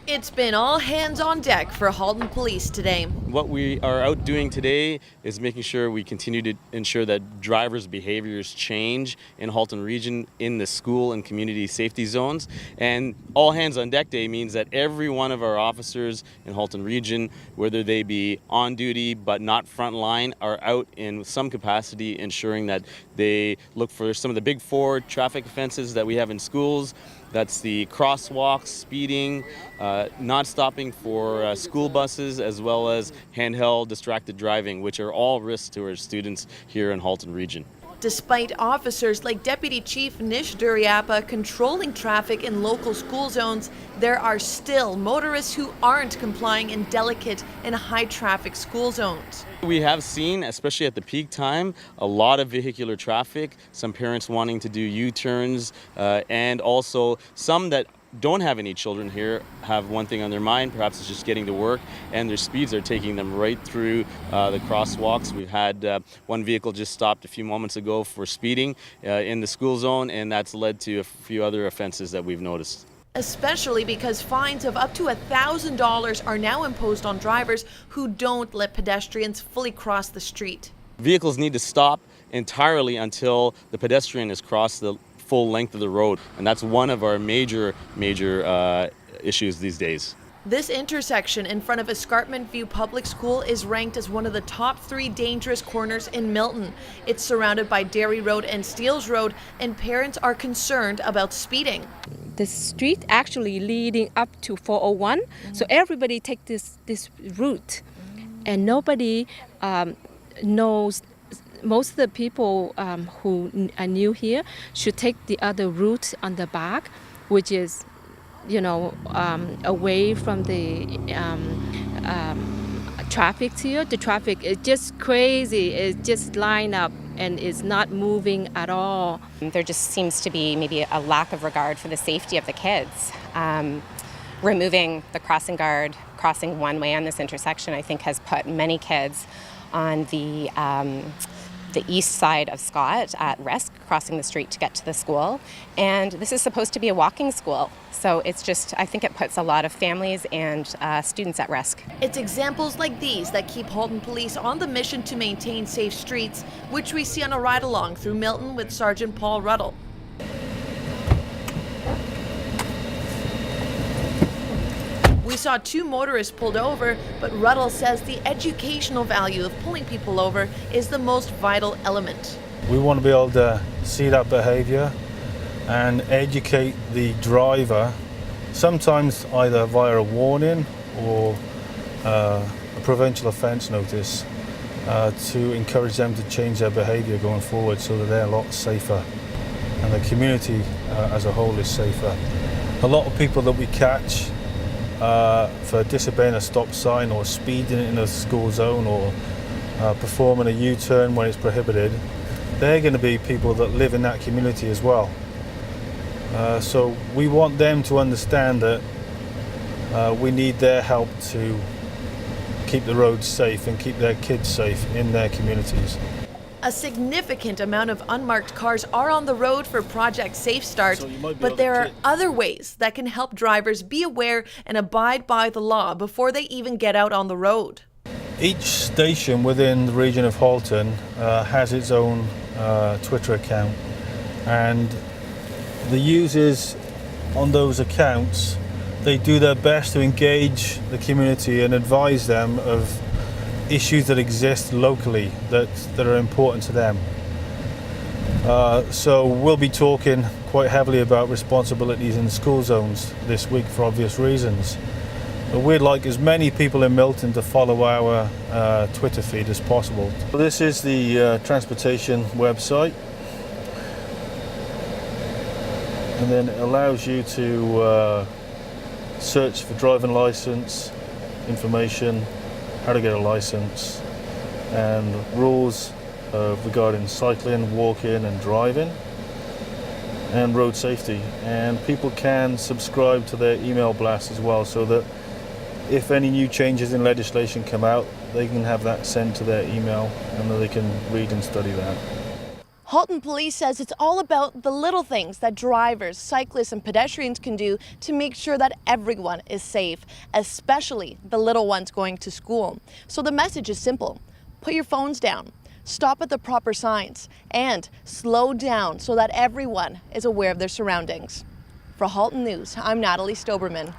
It's been all hands on deck for Halton Police today. What we are out doing today is making sure we continue to ensure that drivers' behaviors change in Halton Region in the school and community safety zones. And all hands on deck day means that every one of our officers in Halton Region, whether they be on duty but not front line, are out in some capacity ensuring that they look for some of the big four traffic offenses that we have in schools. That's the crosswalks, speeding, not stopping for school buses, as well as handheld distracted driving, which are all risks to our students here in Halton Region. Despite officers like Deputy Chief Nish Duryappa controlling traffic in local school zones, there are still motorists who aren't complying in delicate and high-traffic school zones. We have seen, especially at the peak time, a lot of vehicular traffic, some parents wanting to do U-turns, and also some that don't have any children here have one thing on their mind. Perhaps it's just getting to work, and their speeds are taking them right through the crosswalks. We've had one vehicle just stopped a few moments ago for speeding in the school zone, and that's led to a few other offenses that we've noticed. Especially because fines of up to $1,000 are now imposed on drivers who don't let pedestrians fully cross the street. Vehicles need to stop entirely until the pedestrian has crossed the full length of the road, and that's one of our major issues these days. This intersection in front of Escarpment View Public School is ranked as one of the top 3 dangerous corners in Milton. It's surrounded by Dairy Road and Steeles Road, and parents are concerned about speeding. The street actually leading up to 401, so everybody take this route, and nobody knows. Most of the people who are new here should take the other route on the back, which is, away from the traffic here. The traffic is just crazy. It's just lined up and is not moving at all. There just seems to be maybe a lack of regard for the safety of the kids. Removing the crossing guard, crossing one way on this intersection, I think has put many kids on the east side of Scott at risk, crossing the street to get to the school. And this is supposed to be a walking school. So it's just, I think it puts a lot of families and students at risk. It's examples like these that keep Halton Police on the mission to maintain safe streets, which we see on a ride-along through Milton with Sergeant Paul Ruddle. We saw 2 motorists pulled over, but Ruddle says the educational value of pulling people over is the most vital element. We want to be able to see that behaviour and educate the driver, sometimes either via a warning or a provincial offence notice, to encourage them to change their behaviour going forward so that they're a lot safer and the community as a whole is safer. A lot of people that we catch for disobeying a stop sign or speeding in a school zone or performing a U-turn when it's prohibited, they're going to be people that live in that community as well. So we want them to understand that we need their help to keep the roads safe and keep their kids safe in their communities. A significant amount of unmarked cars are on the road for Project Safe Start, but there are other ways that can help drivers be aware and abide by the law before they even get out on the road. Each station within the region of Halton has its own Twitter account, and the users on those accounts, they do their best to engage the community and advise them of issues that exist locally that are important to them. So we'll be talking quite heavily about responsibilities in school zones this week for obvious reasons. But we'd like as many people in Milton to follow our Twitter feed as possible. This is the transportation website, and then it allows you to search for driving license information, how to get a license, and rules regarding cycling, walking and driving, and road safety. And people can subscribe to their email blast as well, so that if any new changes in legislation come out, they can have that sent to their email and they can read and study that. Halton Police says it's all about the little things that drivers, cyclists, and pedestrians can do to make sure that everyone is safe, especially the little ones going to school. So the message is simple. Put your phones down, stop at the proper signs, and slow down so that everyone is aware of their surroundings. For Halton News, I'm Natalie Stoberman.